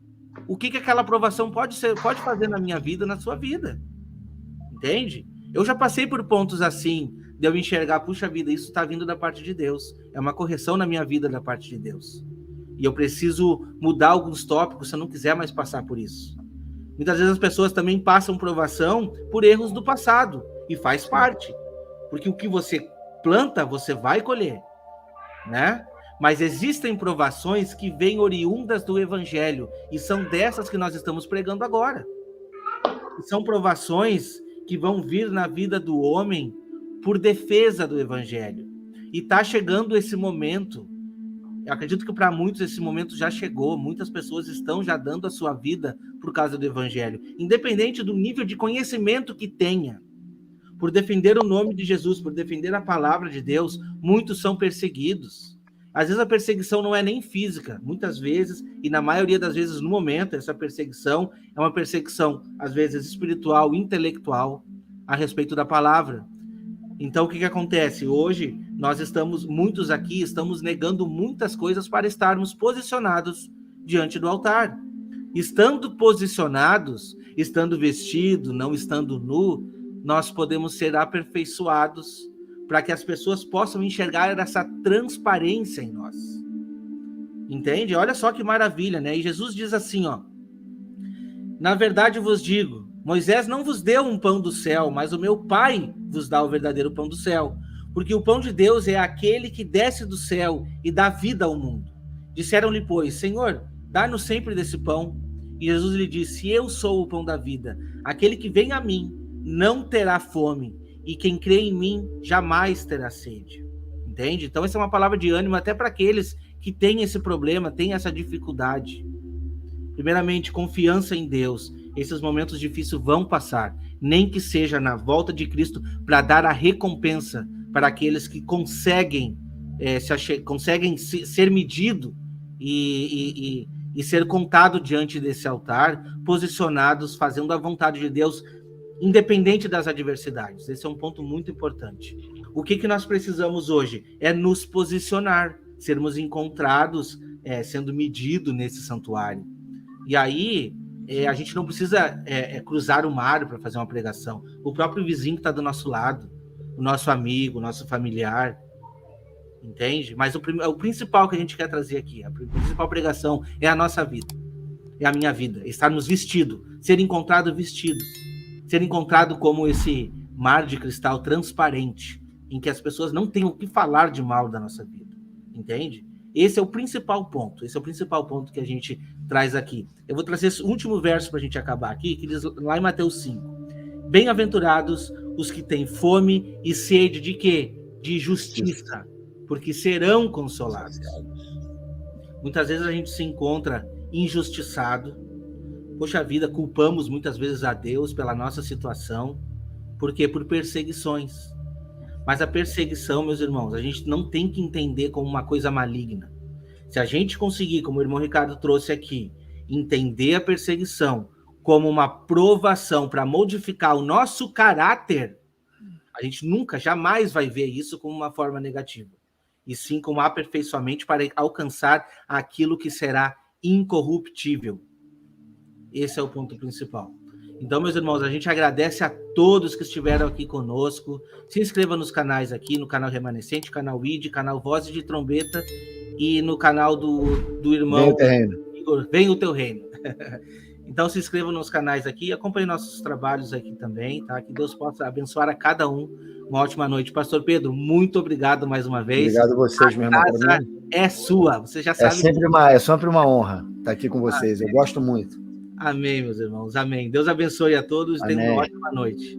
o que aquela provação pode fazer na minha vida, na sua vida. Entende? Eu já passei por pontos assim, de eu enxergar, puxa vida, isso está vindo da parte de Deus. É uma correção na minha vida da parte de Deus. E eu preciso mudar alguns tópicos se eu não quiser mais passar por isso. Muitas vezes as pessoas também passam provação por erros do passado. E faz parte. Porque o que você planta, você vai colher. Né? Mas existem provações que vêm oriundas do Evangelho, e são dessas que nós estamos pregando agora. E são provações que vão vir na vida do homem por defesa do Evangelho. E está chegando esse momento, eu acredito que para muitos esse momento já chegou, muitas pessoas estão já dando a sua vida por causa do Evangelho, independente do nível de conhecimento que tenha. Por defender o nome de Jesus, por defender a palavra de Deus, muitos são perseguidos. Às vezes a perseguição não é nem física, muitas vezes, e na maioria das vezes no momento, essa perseguição é uma perseguição, às vezes espiritual, intelectual, a respeito da palavra. Então o que acontece? Hoje, muitos aqui, estamos negando muitas coisas para estarmos posicionados diante do altar. Estando posicionados, estando vestido, não estando nu, nós podemos ser aperfeiçoados para que as pessoas possam enxergar essa transparência em nós. Entende? Olha só que maravilha, né? E Jesus diz assim, ó: na verdade vos digo, Moisés não vos deu um pão do céu, mas o meu Pai vos dá o verdadeiro pão do céu. Porque o pão de Deus é aquele que desce do céu e dá vida ao mundo. Disseram-lhe, pois, Senhor, dá-nos sempre desse pão. E Jesus lhe disse, eu sou o pão da vida. Aquele que vem a mim não terá fome, e quem crê em mim jamais terá sede. Entende? Então essa é uma palavra de ânimo até para aqueles que têm esse problema, têm essa dificuldade. Primeiramente, confiança em Deus. Esses momentos difíceis vão passar, nem que seja na volta de Cristo, para dar a recompensa para aqueles que conseguem ser medido e ser contado diante desse altar, posicionados, fazendo a vontade de Deus, independente das adversidades. Esse é um ponto muito importante. O que nós precisamos hoje? É nos posicionar, sermos encontrados, sendo medidos nesse santuário. E aí, a gente não precisa cruzar o mar para fazer uma pregação. O próprio vizinho que está do nosso lado, o nosso amigo, o nosso familiar, entende? Mas o principal que a gente quer trazer aqui, a principal pregação é a nossa vida, é a minha vida, estarmos vestidos, ser encontrados vestidos, ser encontrado como esse mar de cristal transparente, em que as pessoas não têm o que falar de mal da nossa vida, entende? Esse é o principal ponto, que a gente traz aqui. Eu vou trazer esse último verso para a gente acabar aqui, que diz lá em Mateus 5. Bem-aventurados os que têm fome e sede de quê? De justiça, porque serão consolados. Muitas vezes a gente se encontra injustiçado. Poxa vida, culpamos muitas vezes a Deus pela nossa situação. Por quê? Por perseguições. Mas a perseguição, meus irmãos, a gente não tem que entender como uma coisa maligna. Se a gente conseguir, como o irmão Ricardo trouxe aqui, entender a perseguição como uma provação para modificar o nosso caráter, a gente nunca, jamais vai ver isso como uma forma negativa. E sim como aperfeiçoamento para alcançar aquilo que será incorruptível. Esse é o ponto principal. Então, meus irmãos, a gente agradece a todos que estiveram aqui conosco. Se inscreva nos canais aqui, no canal Remanescente, canal ID, canal Vozes de Trombeta e no canal do irmão Igor, Vem o Teu Reino. Então, se inscrevam nos canais aqui e acompanhem nossos trabalhos aqui também, tá? Que Deus possa abençoar a cada um. Uma ótima noite. Pastor Pedro, muito obrigado mais uma vez. Obrigado a vocês, meu irmão. A casa é sua, você já sabe. É sempre uma honra estar aqui com vocês. Eu gosto muito. Amém, meus irmãos. Amém. Deus abençoe a todos. Tenham uma ótima noite.